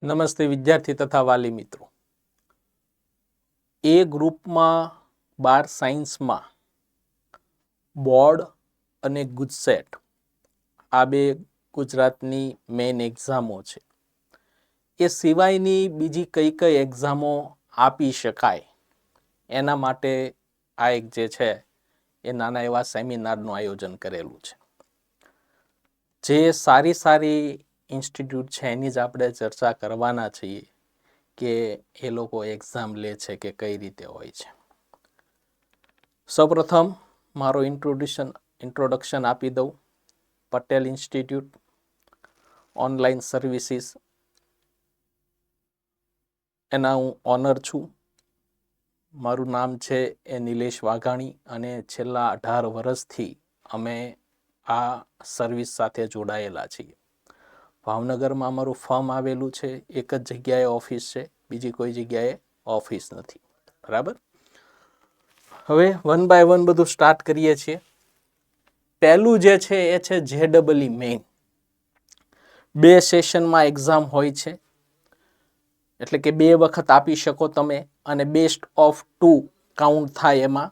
નમસ્તે વિદ્યાર્થી તથા વાલી મિત્રો. એ ગ્રુપમાં 12 સાયન્સમાં બોર્ડ અને ગુજસેટ આ બે ગુજરાતની મેઇન એક્ઝામો છે. એ સિવાયની બીજી કઈ કઈ એક્ઝામો આપી શકાય એના માટે આ એક જે છે એ નાના એવા સેમિનારનું આયોજન કરેલું છે. જે સારી ઇન્સ્ટિટ્યૂટ છે એની જ આપણે ચર્ચા કરવાના છીએ કે એ લોકો એક્ઝામ લે છે કે કઈ રીતે હોય છે. સૌપ્રથમ મારો ઇન્ટ્રોડક્શન આપી દઉં. પટેલ ઇન્સ્ટિટ્યૂટ ઓનલાઈન સર્વિસીસ એના હું ઓનર છું. મારું નામ છે એ નિલેશ વાઘાણી અને છેલ્લા 18 વર્ષથી અમે આ સર્વિસ સાથે જોડાયેલા છીએ. ભાવનગરમાં અમારું ફર્મ આવેલું છે. એક જ જગ્યાએ ઓફિસ છે, બીજી કોઈ જગ્યાએ ઓફિસ નથી. બરાબર. હવે 1 બાય 1 બધું સ્ટાર્ટ કરીએ છીએ. પહેલું જે છે એ છે JEE મેઇન. 2 સેશનમાં એક્ઝામ હોય છે, એટલે કે 2 વખત આપી શકો તમે અને બેસ્ટ ઓફ 2 કાઉન્ટ થાય એમાં.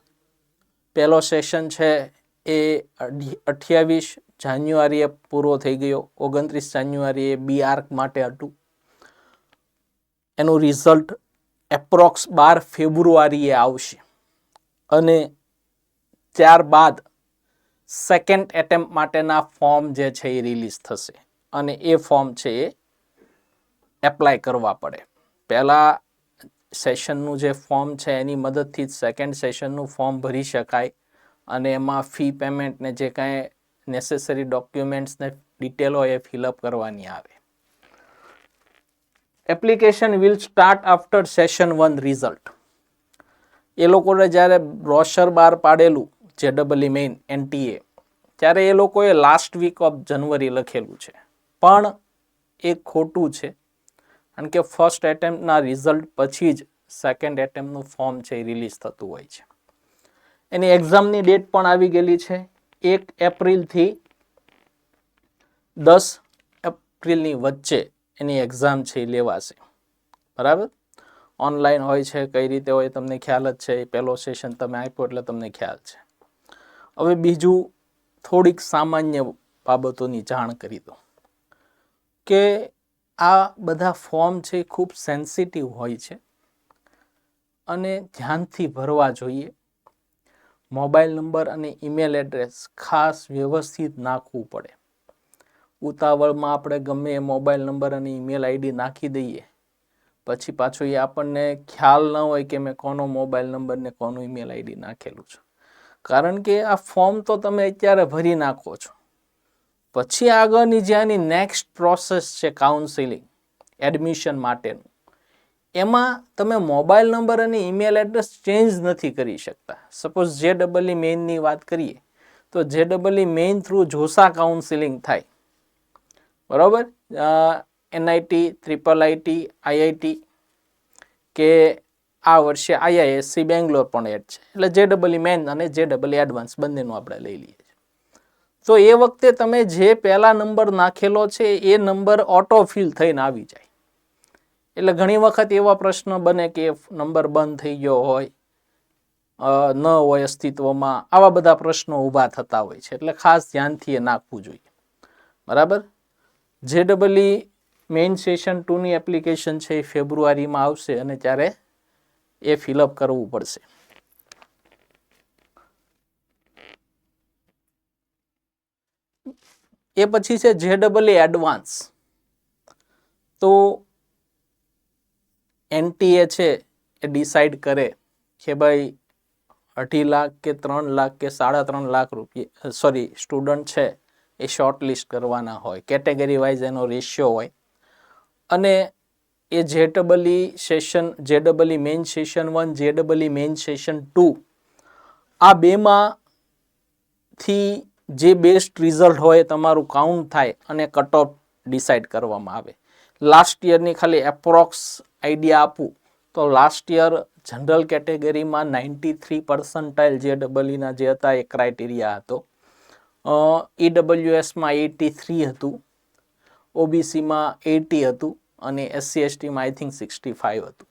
પહેલો સેશન છે એ 28 જાન્યુઆરીએ પૂરો થઈ ગયો. 29 જાન્યુઆરીએ બી આર્ક માટે હતું. એનું રિઝલ્ટ એપ્રોક્સ 12 ફેબ્રુઆરીએ આવશે અને ત્યારબાદ સેકન્ડ એટેમ્પ માટેના ફોર્મ જે છે એ રિલીઝ થશે અને એ ફોર્મ છે એ એપ્લાય કરવા પડે. પહેલા સેશનનું જે ફોર્મ છે એની મદદથી જ સેકન્ડ સેશનનું ફોર્મ ભરી શકાય અને એમાં ફી પેમેન્ટ ને જે કાંઈ નેસેસરી ડોક્યુમેન્ટ્સ ને ડિટેલ હોય એ ફિલઅપ કરવાની આવે. Application will start after session 1 result. એ લોકોને જ્યારે બ્રોશર બહાર પાડેલું JEE મેઇન NTA ત્યારે એ લોકોએ લાસ્ટ વીક ઓફ જનવરી લખેલું છે, પણ એ ખોટું છે. કારણ કે ફર્સ્ટ એટેમ્પના રિઝલ્ટ પછી જ સેકન્ડ એટેમ્પનું ફોર્મ છે એ રિલીઝ થતું હોય છે. એની એક્ઝામની ડેટ પણ આવી ગયેલી છે. 1 એપ્રિલથી 10 એપ્રિલની વચ્ચે એની એક્ઝામ છે એ લેવાશે. બરાબર. ઓનલાઈન હોય છે, કઈ રીતે હોય તમને ખ્યાલ જ છે. પહેલો સેશન તમે આપ્યો એટલે તમને ખ્યાલ છે. હવે બીજું થોડીક સામાન્ય બાબતોની જાણ કરી દો કે આ બધા ફોર્મ છે ખૂબ સેન્સિટિવ હોય છે અને ધ્યાનથી ભરવા જોઈએ. મોબાઈલ નંબર અને ઈમેલ એડ્રેસ ખાસ વ્યવસ્થિત નાખવું પડે. ઉતાવળમાં આપણે ગમે એ મોબાઈલ નંબર અને ઈમેલ આઈડી નાખી દઈએ, પછી પાછું એ આપણને ખ્યાલ ન હોય કે મેં કોનો મોબાઈલ નંબર ને કોનું ઈમેલ આઈડી નાખેલું છે. કારણ કે આ ફોર્મ તો તમે અત્યારે ભરી નાખો છો, પછી આગળની જ્યાંની નેક્સ્ટ પ્રોસેસ છે કાઉન્સિલિંગ એડમિશન માટેનું, એમાં તમે મોબાઈલ નંબર અને ઈમેલ એડ્રેસ ચેન્જ નથી કરી શકતા. સપોઝ JEE મેઇનની વાત કરીએ તો JEE મેઇન થ્રુ જોસા કાઉન્સિલિંગ થાય. બરાબર. NIT, IIIT, IIT કે આ વર્ષે IISc બેંગ્લોર પણ એડ છે. એટલે JEE મેઇન અને JEE એડવાન્સ બંનેનું આપણે લઈ લઈએ. તો એ વખતે તમે જે પહેલા નંબર નાખેલો છે એ નંબર ઓટોફિલ થઈને આવી જાય. એટલે ઘણી વખત એવા પ્રશ્ન બને કે નંબર બંધ થઈ ગયો હોય, ન હોય અસ્તિત્વમાં, આવા બધા પ્રશ્નો ઊભા થતા હોય છે. એટલે ખાસ ધ્યાનથી એ નાખવું જોઈએ. બરાબર. JEE મેઇન સેશન 2ની એપ્લિકેશન છે એ ફેબ્રુઆરીમાં આવશે અને ત્યારે એ ફિલઅપ કરવું પડશે. એ પછી છે JEE એડવાન્સ. તો NTA છે એ ડિસાઈડ કરે કે ભાઈ 2.5 લાખ કે 3 લાખ કે 3.5 લાખ રૂપિયા સ્ટુડન્ટ છે એ શોર્ટ લિસ્ટ કરવાના હોય. કેટેગરી વાઇઝ એનો રેશિયો હોય અને એ JEE main session 1, JEE main session 2 આ બેમાંથી જે બેસ્ટ રિઝલ્ટ હોય તમારું કાઉન્ટ થાય અને કટ ઓફ ડિસાઈડ કરવામાં આવે. લાસ્ટ યરની ખાલી એપ્રોક્સ આઈડિયા આપું તો લાસ્ટ યર જનરલ કેટેગરીમાં 93% JEEના જે હતા એ ક્રાઇટેરિયા હતો. EWSમાં 83 હતું, OBCમાં 80 હતું અને SC/ST માં આઈ થિંક 65 હતું.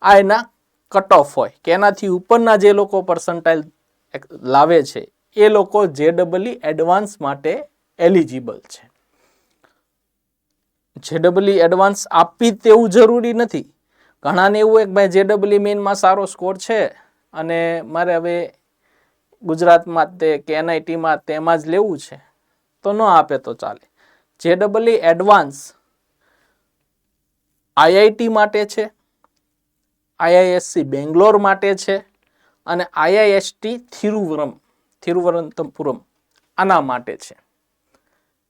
આ એના કટ ઓફ હોય કે એનાથી ઉપરના જે લોકો પર્સન્ટાઇલ લાવે છે એ લોકો JEE એડવાન્સ માટે એલિજિબલ છે. JEE એડવાન્સ આપી તેવું જરૂરી નથી. ઘણાને એવું હોય કે ભાઈ JEE મેઇનમાં સારો સ્કોર છે અને મારે હવે ગુજરાતમાં તે કે NITમાં તેમાં જ લેવું છે તો ન આપે તો ચાલે. JEE એડવાન્સ IIT માટે છે, IISc બેંગ્લોર માટે છે અને IIST તિરુવનંતપુરમ આના માટે છે.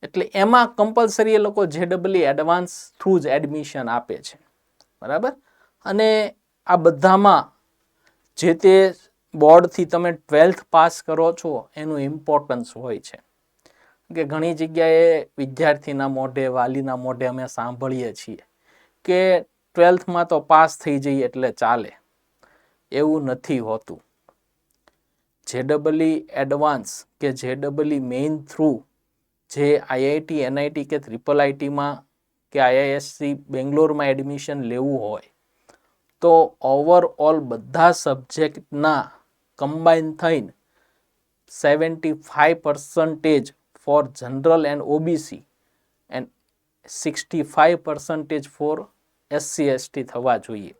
એટલે એમાં કમ્પલસરી એ લોકો JEE એડવાન્સ થ્રુ જ એડમિશન આપે છે. બરાબર. અને આ બધામાં જે તે બોર્ડથી તમે 12th પાસ કરો છો એનું ઇમ્પોર્ટન્સ હોય છે. કે ઘણી જગ્યાએ વિદ્યાર્થીના મોઢે, વાલીના મોઢે અમે સાંભળીએ છીએ કે 12થમાં તો પાસ થઈ જઈએ એટલે ચાલે. એવું નથી હોતું. JEE એડવાન્સ કે JEE મેઇન થ્રુ જે IIT, NIT કે IIITમાં કે IISc બેંગ્લોરમાં એડમિશન લેવું હોય તો ઓવરઓલ બધા સબ્જેક્ટના કમ્બાઈન થઈને 75% for general and OBC and 65% for SC/ST થવા જોઈએ.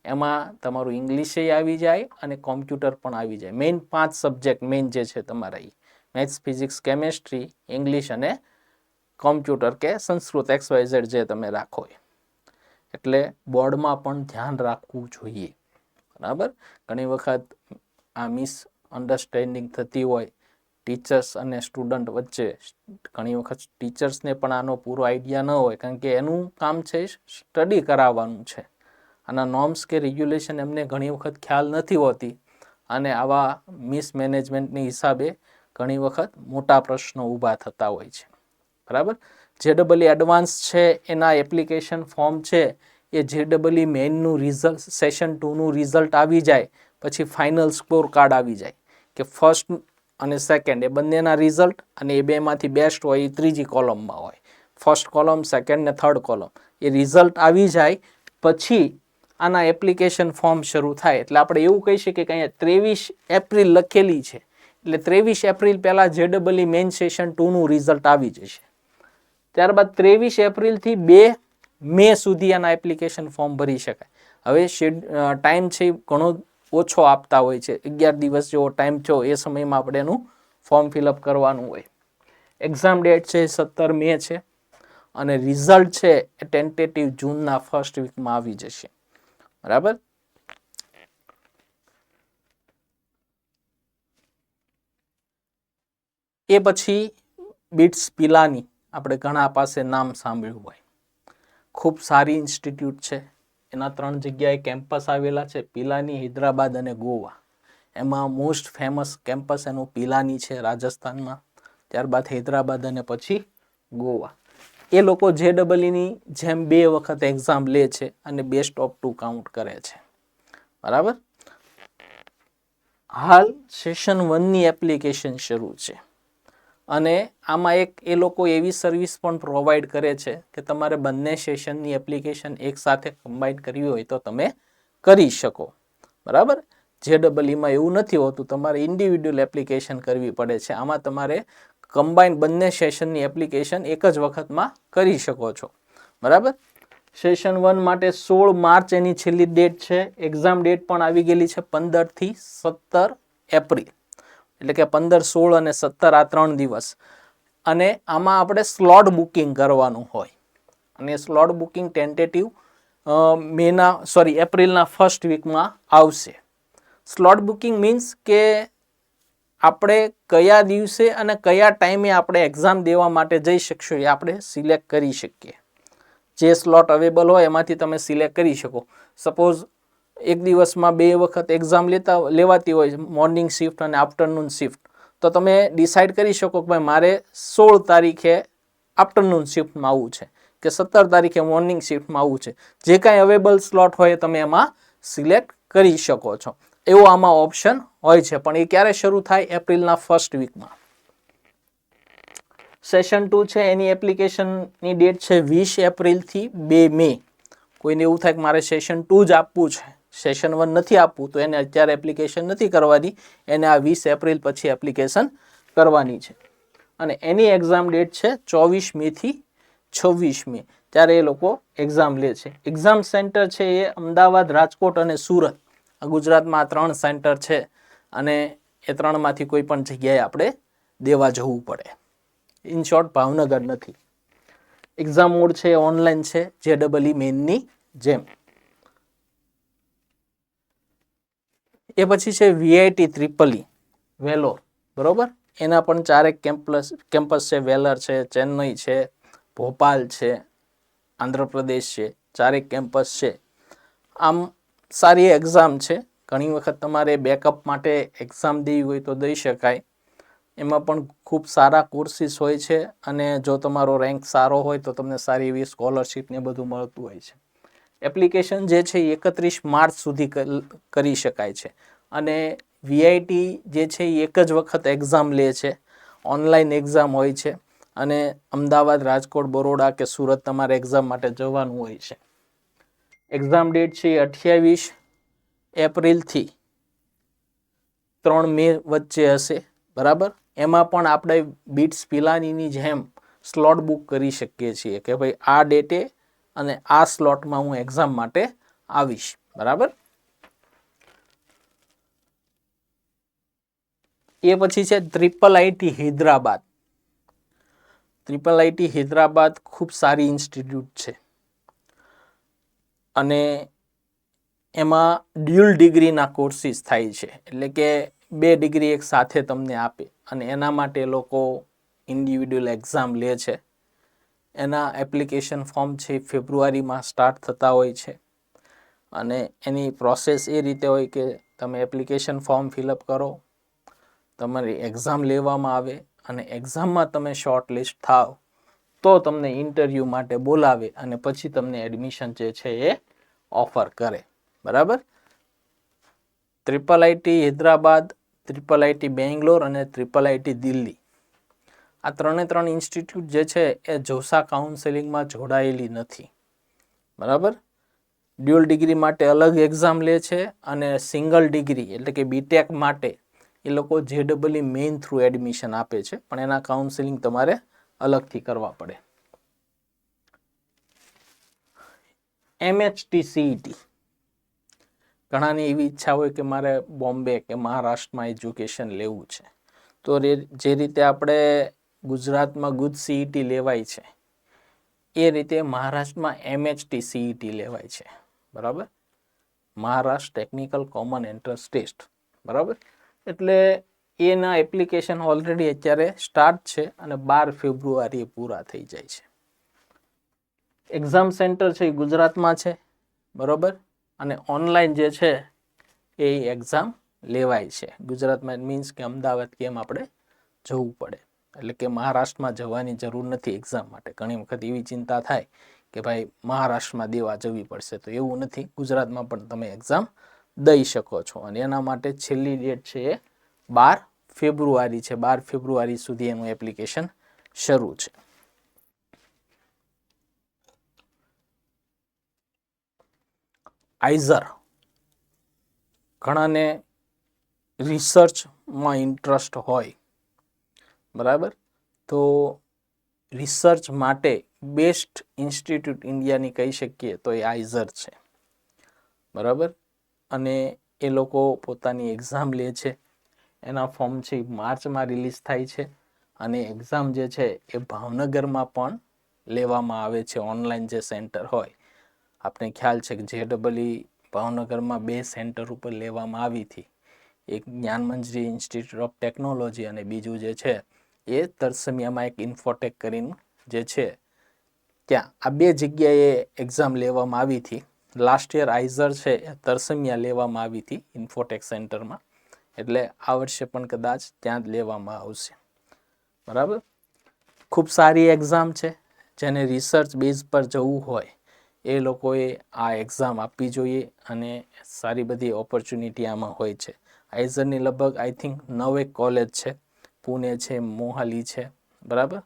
એમાં તમારું ઇંગ્લિશ આવી જાય અને કોમ્પ્યુટર પણ આવી જાય. મેઇન 5 સબ્જેક્ટ મેઇન જે છે તમારા મેથ્સ, ફિઝિક્સ, કેમેસ્ટ્રી, ઇંગ્લિશ અને કોમ્પ્યુટર કે સંસ્કૃત XYZ જે તમે રાખો. એટલે બોર્ડમાં પણ ધ્યાન રાખવું જોઈએ. બરાબર. ઘણી વખત આ મિસઅન્ડરસ્ટેન્ડિંગ થતી હોય ટીચર્સ અને સ્ટુડન્ટ વચ્ચે. ઘણી વખત ટીચર્સને પણ આનો પૂરો આઈડિયા ન હોય કારણ કે એનું કામ છે સ્ટડી કરાવવાનું છે. આના નોર્મ્સ કે રેગ્યુલેશન એમને ઘણી વખત ખ્યાલ નથી હોતી અને આવા મિસમેનેજમેન્ટની હિસાબે ઘણી વખત મોટા પ્રશ્નો ઊભા થતા હોય છે. બરાબર. JEE એડવાન્સ છે એના એપ્લિકેશન ફોર્મ છે એ JEE મેઇનનું રિઝલ્ટ, સેશન 2નું રિઝલ્ટ આવી જાય પછી ફાઇનલ સ્કોર કાર્ડ આવી જાય કે ફર્સ્ટ અને સેકન્ડ એ બંનેના રિઝલ્ટ અને એ બેમાંથી બેસ્ટ હોય એ ત્રીજી કોલમમાં હોય. ફર્સ્ટ કોલમ, સેકન્ડ ને થર્ડ કોલમ એ રિઝલ્ટ આવી જાય પછી આના એપ્લિકેશન ફોર્મ શરૂ થાય. એટલે આપણે એવું કહી શકીએ કે અહીંયા 23 એપ્રિલ લખેલી છે એટલે 23 એપ્રિલ પહેલાં JEE મેઇન સેશન 2નું રિઝલ્ટ આવી જશે. ત્યારબાદ 23 એપ્રિલથી 2 મે સુધી આના એપ્લિકેશન ફોર્મ ભરી શકાય. હવે ટાઈમ છે ઘણો ઓછો આપતા હોય છે. 11 દિવસ જેવો ટાઈમ થયો એ સમયમાં આપણે એનું ફોર્મ ફિલઅપ કરવાનું હોય. એક્ઝામ ડેટ છે 17 મે છે અને રિઝલ્ટ છે એ ટેન્ટેટિવ જૂનના ફર્સ્ટ વીકમાં આવી જશે. બરાબર. એ પછી બિટ્સ પિલાની આપણે ઘણા પાસે નામ સાંભળ્યું હોય. ખૂબ સારી ઇન્સ્ટિટ્યૂટ છે. એના 3 જગ્યાએ કેમ્પસ આવેલા છે, પિલાની, હૈદરાબાદ અને ગોવા. એમાં મોસ્ટ ફેમસ કેમ્પસ એનું પિલાની છે રાજસ્થાનમાં, ત્યારબાદ હૈદરાબાદ અને પછી ગોવા. એ લોકો JEEની જેમ 2 વખત એક્ઝામ લે છે અને બેસ્ટ ઓફ 2 કાઉન્ટ કરે છે. બરાબર. હાલ સેશન 1ની એપ્લિકેશન શરૂ છે અને આમાં એક એ લોકો એવી સર્વિસ પણ પ્રોવાઈડ કરે છે કે તમારે બંને સેશનની એપ્લિકેશન એકસાથે કમ્બાઈન કરવી હોય તો તમે કરી શકો. બરાબર. JEEમાં એવું નથી હોતું, તમારે ઇન્ડિવિડ્યુઅલ એપ્લિકેશન કરવી પડે છે. આમાં તમારે કમ્બાઈન બંને સેશનની એપ્લિકેશન એક જ વખતમાં કરી શકો છો. બરાબર. સેશન 1 માટે 16 માર્ચ એની છેલ્લી ડેટ છે. એક્ઝામ ડેટ પણ આવી ગયેલી છે 15 થી 17 એપ્રિલ. એટલે કે 15, 16 અને 17 આ 3 દિવસ. અને આમાં આપણે સ્લોટ બુકિંગ કરવાનું હોય અને સ્લોટ બુકિંગ ટેન્ટેટિવ એપ્રિલના ફર્સ્ટ વીકમાં આવશે. સ્લોટ બુકિંગ મીન્સ કે આપણે કયા દિવસે અને કયા ટાઈમે આપણે એક્ઝામ દેવા માટે જઈ શકશું એ આપણે સિલેક્ટ કરી શકીએ. જે સ્લોટ અવેલેબલ હોય એમાંથી તમે સિલેક્ટ કરી શકો. સપોઝ એક દિવસમાં 2 વખત એક્ઝામ લેવાતી હોય, મોર્નિંગ શિફ્ટ અને આફ્ટરનૂન શિફ્ટ, તો તમે ડિસાઇડ કરી શકો કે ભાઈ મારે 16 તારીખે આફ્ટરનૂન શિફ્ટમાં આવવું છે કે 17 તારીખે મોર્નિંગ શિફ્ટમાં આવવું છે. જે કાંઈ અવેલેબલ સ્લોટ હોય તમે એમાં સિલેક્ટ કરી શકો છો. એવો આમાં ઓપ્શન હોય છે. પણ એ ક્યારે શરૂ થાય? એપ્રિલના ફર્સ્ટ વીકમાં. સેશન 2 છે એની એપ્લિકેશનની ડેટ છે 20 એપ્રિલથી 2 મે. કોઈને એવું થાય કે મારે સેશન 2 જ આપવું છે, સેશન 1 નથી આપવું, તો એને અત્યારે એપ્લિકેશન નથી કરવાની, એને આ 20 એપ્રિલ પછી એપ્લિકેશન કરવાની છે. અને એની એક્ઝામ ડેટ છે 24 મેથી 26 મે, ત્યારે એ લોકો એક્ઝામ લે છે. એક્ઝામ સેન્ટર છે એ અમદાવાદ, રાજકોટ અને સુરત, ગુજરાતમાં 3 સેન્ટર છે અને એ 3માંથી કોઈ પણ જગ્યાએ આપણે દેવા જવું પડે. ઇન શોર્ટ ભાવનગર નથી. એક્ઝામ મોડ છે ઓનલાઈન છે, JEE મેઇનની જેમ. એ પછી છે VIT ત્રિપલી વેલોર, બરોબર. એના પણ 4 કેમ્પસ છે, વેલર છે, ચેન્નઈ છે, ભોપાલ છે, આંધ્રપ્રદેશ છે, 4 કેમ્પસ છે. આમ સારી એક્ઝામ છે. ઘણી વખત તમારે બેકઅપ માટે એક્ઝામ દેવી હોય તો દઈ શકાય. એમાં પણ ખૂબ સારા કોર્સિસ હોય છે અને જો તમારો રેન્ક સારો હોય તો તમને સારી એવી સ્કોલરશિપ ને બધું મળતું હોય છે. એપ્લિકેશન જે છે એ 31 માર્ચ સુધી કરી શકાય છે અને VIT જે છે એ એક જ વખત એક્ઝામ લે છે, ઓનલાઈન એક્ઝામ હોય છે અને અમદાવાદ, રાજકોટ, બરોડા કે સુરત તમારે એક્ઝામ માટે જવાનું હોય છે. એક્ઝામ ડેટ છે 28 એપ્રિલથી 3 મે વચ્ચે હશે, બરાબર. એમાં પણ આપણે બીટ્સ પિલાનીની જેમ સ્લોટ બુક કરી શકીએ છીએ કે ભાઈ આ ડેટે અને આ સ્લોટમાં હું એક્ઝામ માટે આવીશ, બરાબર. એ પછી છે IIIT હૈદરાબાદ. IIIT હૈદરાબાદ ખૂબ સારી ઇન્સ્ટિટ્યૂટ છે અને એમાં ડ્યુઅલ ડિગ્રીના કોર્સિસ થાય છે, એટલે કે 2 ડિગ્રી એક સાથે તમને આપે અને એના માટે લોકો ઇન્ડિવિડ્યુઅલ એક્ઝામ લે છે. એના એપ્લિકેશન ફોર્મ છે ફેબ્રુઆરીમાં સ્ટાર્ટ થતા હોય છે અને એની પ્રોસેસ એ રીતે હોય કે તમે એપ્લિકેશન ફોર્મ ફિલઅપ કરો, તમારી એક્ઝામ લેવામાં આવે અને એક્ઝામમાં તમે શોર્ટ લિસ્ટ થાવ તો તમને ઇન્ટરવ્યૂ માટે બોલાવે અને પછી તમને એડમિશન જે છે એ ઓફર કરે, બરાબર. IIIT હૈદરાબાદ, IIIT બેંગ્લોર અને IIIT દિલ્હી, આ 3 ઇન્સ્ટિટ્યૂટ જે છે એ જોસા કાઉન્સેલિંગમાં જોડાયેલી નથી, બરાબર. ડ્યુઅલ ડિગ્રી માટે અલગ એક્ઝામ લે છે અને સિંગલ ડિગ્રી એટલે કે બીટેક માટે એ લોકો JEE મેઇન થ્રુ એડમિશન આપે છે, પણ એના કાઉન્સેલિંગ તમારે અલગથી કરવા પડે. MHT CET, ઘણાની એવી ઈચ્છા હોય કે મારે બોમ્બે કે મહારાષ્ટ્રમાં એજ્યુકેશન લેવું છે, તો જે રીતે આપણે ગુજરાતમાં ગુજ CET લેવાય છે એ રીતે મહારાષ્ટ્રમાં MHT CET લેવાય છે, બરાબર. Maharashtra technical common entrance test, બરાબર. એટલે એના એપ્લિકેશન ઓલરેડી અત્યારે સ્ટાર્ટ છે અને 12 ફેબ્રુઆરીએ પૂરા થઈ જાય છે. એક્ઝામ સેન્ટર છે એ ગુજરાતમાં છે, બરાબર. અને ઓનલાઈન જે છે એ એક્ઝામ લેવાય છે ગુજરાતમાં. મીન્સ કે અમદાવાદ કેમ આપણે જવું પડે, એટલે કે મહારાષ્ટ્રમાં જવાની જરૂર નથી એક્ઝામ માટે. ઘણી વખત એવી ચિંતા થાય કે ભાઈ મહારાષ્ટ્રમાં દેવા જવી પડશે, તો એવું નથી, ગુજરાતમાં પણ તમે એક્ઝામ દઈ શકો છો. અને એના માટે છેલ્લી ડેટ છે એ 12 ફેબ્રુઆરી છે. 12 ફેબ્રુઆરી સુધી એનું એપ્લિકેશન શરૂ છે. આઈઝર, ઘણાને રિસર્ચમાં ઇન્ટરેસ્ટ હોય, બરાબર, તો રિસર્ચ માટે બેસ્ટ ઇન્સ્ટિટ્યૂટ ઇન્ડિયાની કહી શકીએ તો એ આઈઝર છે, બરાબર. અને એ લોકો પોતાની એક્ઝામ લે છે, એના ફોર્મ છે માર્ચમાં રિલીઝ થાય છે અને એક્ઝામ જે છે એ ભાવનગરમાં પણ લેવામાં આવે છે. ઓનલાઈન જે સેન્ટર હોય, આપણે ખ્યાલ છે કે JEE ભાવનગરમાં 2 સેન્ટર ઉપર લેવામાં આવી હતી, એક જ્ઞાનમંજરી ઇન્સ્ટિટ્યૂટ ઓફ ટેકનોલોજી અને બીજું જે છે એ તરસમિયામાં એક ઇન્ફોટેક કરીને જે છે ત્યાં. આ 2 જગ્યાએ એક્ઝામ લેવામાં આવી હતી. લાસ્ટ યર આઈઝર છે એ તરસમિયા લેવામાં આવી હતી ઇન્ફોટેક સેન્ટરમાં, એટલે આ વર્ષે પણ કદાચ ત્યાં જ લેવામાં આવશે, બરાબર. ખૂબ સારી એક્ઝામ છે. જેને રિસર્ચ બેઝ પર જવું હોય એ લોકોએ આ એક્ઝામ આપવી જોઈએ અને સારી બધી ઓપોર્ચ્યુનિટી આમાં હોય છે. આઈઝરની લગભગ આઈ થિંક 9 કોલેજ છે, પુણે છે, મોહાલી છે, બરાબર,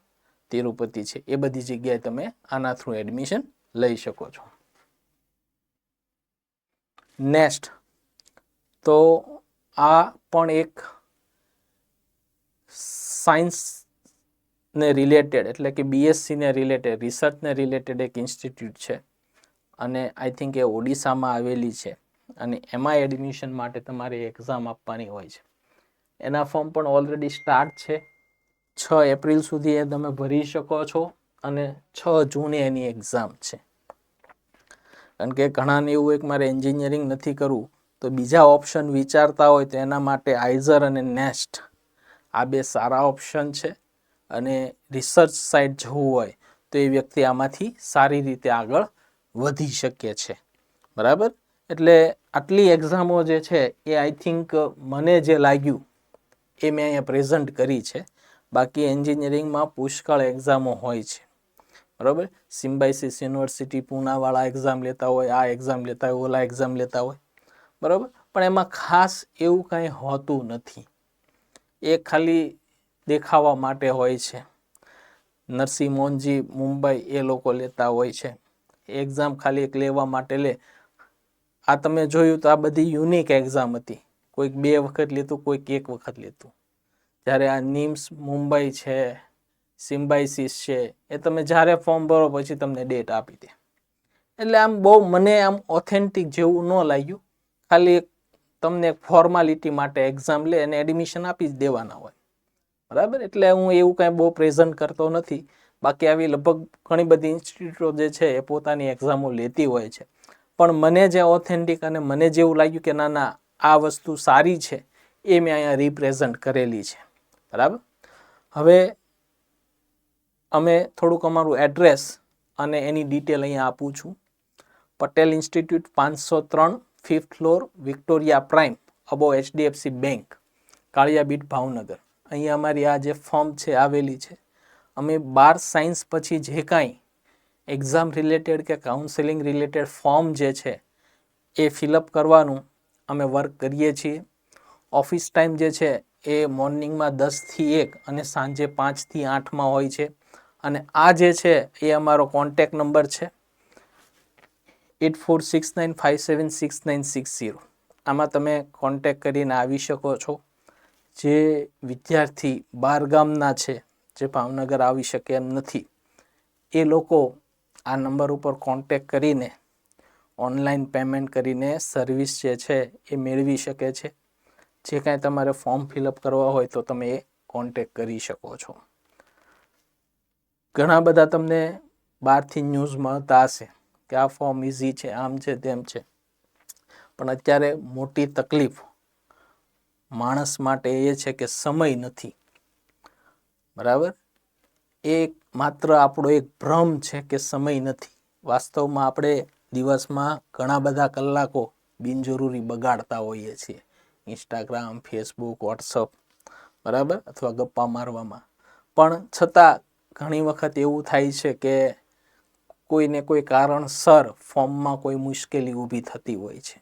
તિરુપતિ છે, એ બધી જગ્યાએ તમે આના થ્રુ એડમિશન લઈ શકો છો. નેક્સ્ટ, તો આ પણ એક સાયન્સને રિલેટેડ એટલે કે બીએસસીને રિલેટેડ રિસર્ચને રિલેટેડ એક ઇન્સ્ટિટ્યૂટ છે અને આઈ થિંક એ ઓડિશામાં આવેલી છે અને એમાં એડમિશન માટે તમારે એક્ઝામ આપવાની હોય છે. એના ફોર્મ પણ ઓલરેડી સ્ટાર્ટ છે. 6 એપ્રિલ સુધી એ તમે ભરી શકો છો અને 6 જૂને એની એક્ઝામ છે. કારણ કે ઘણાને એવું એક મારે એન્જિનિયરિંગ નથી કરવું તો બીજા ઓપ્શન વિચારતા હોય તો એના માટે આઈઝર અને નેસ્ટ આ બે સારા ઓપ્શન છે અને રિસર્ચ સાઇડ જવું હોય તો એ વ્યક્તિ આમાંથી સારી રીતે આગળ વધી શકે છે. બરાબર, એટલે આટલી એક્ઝામો જે છે એ આઈ થિંક મને જે લાગ્યું એ મેં અહીંયા પ્રેઝન્ટ કરી છે. બાકી એન્જિનિયરિંગમાં પુષ્કળ એક્ઝામો હોય છે. બરાબર, સિમ્બાઇસિસ યુનિવર્સિટી પૂનાવાળા એક્ઝામ લેતા હોય, આ એક્ઝામ લેતા હોય, ઓલા એક્ઝામ લેતા હોય. બરાબર, પણ એમાં ખાસ એવું કાંઈ હોતું નથી. એ ખાલી દેખાવા માટે હોય છે. નરસિંહ મોહનજી મુંબઈ એ લોકો લેતા હોય છે. એક્ઝામ ખાલી એક લેવા માટે લે. આ તમે જોયું તો આ બધી યુનિક એક્ઝામ હતી. કોઈક 2 વખત લેતું, કોઈક 1 વખત લેતું. જ્યારે આ નિમ્સ મુંબઈ છે, સિમ્બાઇસિસ છે, એ તમે જ્યારે ફોર્મ ભરો પછી તમને ડેટ આપી દે. એટલે આમ બહુ મને આમ ઓથેન્ટિક જેવું ન લાગ્યું. ખાલી તમને એક ફોર્માલિટી માટે એક્ઝામ લે અને એડમિશન આપી જ દેવાના હોય. બરાબર, એટલે હું એવું કાંઈ બહુ પ્રેઝન્ટ કરતો નથી. બાકી આવી લગભગ ઘણી બધી ઇન્સ્ટિટ્યૂટો જે છે એ પોતાની એક્ઝામો લેતી હોય છે. પણ મને જે ઓથેન્ટિક અને મને જેવું લાગ્યું કે ના ના આ વસ્તુ સારી છે એ મેં અહીંયા રિપ્રેઝન્ટ કરેલી છે. બરાબર, હવે અમે થોડુંક અમારું એડ્રેસ અને એની ડિટેલ અહીંયા આપું છું. Patel institute 503 5th floor Victoria prime above HDFC bank, Kaliyabid, Bhavnagar. અહીંયા અમારી આ જે ફોર્મ છે આવેલી છે. અમે 12 સાયન્સ પછી જે કાંઈ એક્ઝામ રિલેટેડ કે કાઉન્સેલિંગ રિલેટેડ ફોર્મ જે છે એ ફિલઅપ કરવાનું અમે વર્ક કરીએ છીએ. ઓફિસ ટાઈમ જે છે એ મોર્નિંગમાં 10 થી 1 અને સાંજે 5 થી 8માં હોય છે. અને આ જે છે એ અમારો કોન્ટેક નંબર છે 8469576960. આમાં તમે કોન્ટેક કરીને આવી શકો છો. જે વિદ્યાર્થી બહાર ગામના છે, જે ભાવનગર આવી શકે એમ નથી, એ લોકો આ નંબર ઉપર કોન્ટેક કરીને ઓનલાઈન પેમેન્ટ કરીને સર્વિસ જે છે એ મેળવી શકે છે. જે કાંઈ તમારે ફોર્મ ફિલઅપ કરવા હોય તો તમે એ કોન્ટેક કરી શકો છો. ઘણા બધા તમને બહારથી ન્યૂઝ મળતા હશે કે આ ફોર્મ ઇઝી છે, આમ છે, તેમ છે. પણ અત્યારે મોટી તકલીફ માણસ માટે એ છે કે સમય નથી. બરાબર, એ માત્ર આપણો એક ભ્રમ છે કે સમય નથી. વાસ્તવમાં આપણે દિવસમાં ઘણા બધા કલાકો બિનજરૂરી બગાડતા હોઈએ છીએ. ઇન્સ્ટાગ્રામ, ફેસબુક, વોટ્સઅપ, બરાબર, અથવા ગપ્પા મારવામાં. પણ છતાં ઘણી વખત એવું થાય છે કે કોઈને કોઈ કારણસર ફોર્મમાં કોઈ મુશ્કેલી ઊભી થતી હોય છે.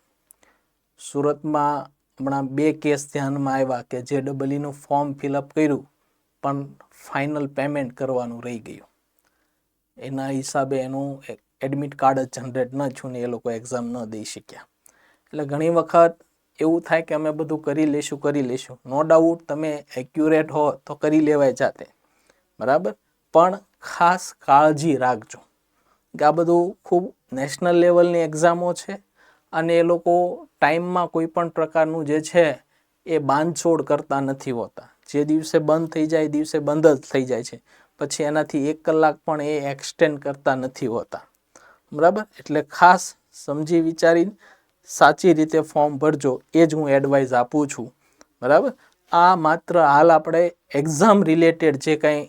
સુરતમાં હમણાં 2 કેસ ધ્યાનમાં આવ્યા કે જે JEEનું ફોર્મ ફિલઅપ કર્યું પણ ફાઇનલ પેમેન્ટ કરવાનું રહી ગયું. એના હિસાબે એનું એડમિટ કાર્ડ જ જનરેટ ન થયું ને એ લોકો એક્ઝામ ન દઈ શક્યા. એટલે ઘણી વખત એવું થાય કે અમે બધું કરી લેશું. નો ડાઉટ તમે એક્યુરેટ હો તો કરી લેવાય જાતે. બરાબર, પણ ખાસ કાળજી રાખજો કે આ બધું ખૂબ નેશનલ લેવલની એક્ઝામો છે અને એ લોકો ટાઈમમાં કોઈ પણ પ્રકારનું જે છે એ બાંધછોડ કરતા નથી હોતા. જે દિવસે બંધ થઈ જાય દિવસે બંધ જ થઈ જાય છે. પછી એનાથી 1 કલાક પણ એ એક્સટેન્ડ કરતા નથી હોતા. બરાબર, એટલે ખાસ સમજી વિચારીને સાચી રીતે ફોર્મ ભરજો, એ જ હું એડવાઇસ આપું છું. બરાબર, આ માત્ર હાલ આપણે એક્ઝામ રિલેટેડ જે કંઈ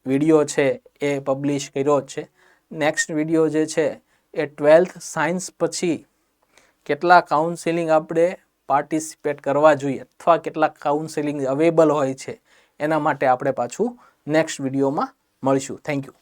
વિડીયો છે એ પબ્લિશ કર્યો છે. નેક્સ્ટ વિડીયો જે છે એ 12th સાયન્સ પછી કેટલા કાઉન્સેલિંગ આપણે પાર્ટિસિપેટ કરવા જોઈએ અથવા કેટલા કાઉન્સેલિંગ અવેલેબલ હોય છે એના માટે આપણે પાછું નેક્સ્ટ વિડીયોમાં મળીશું. Thank you.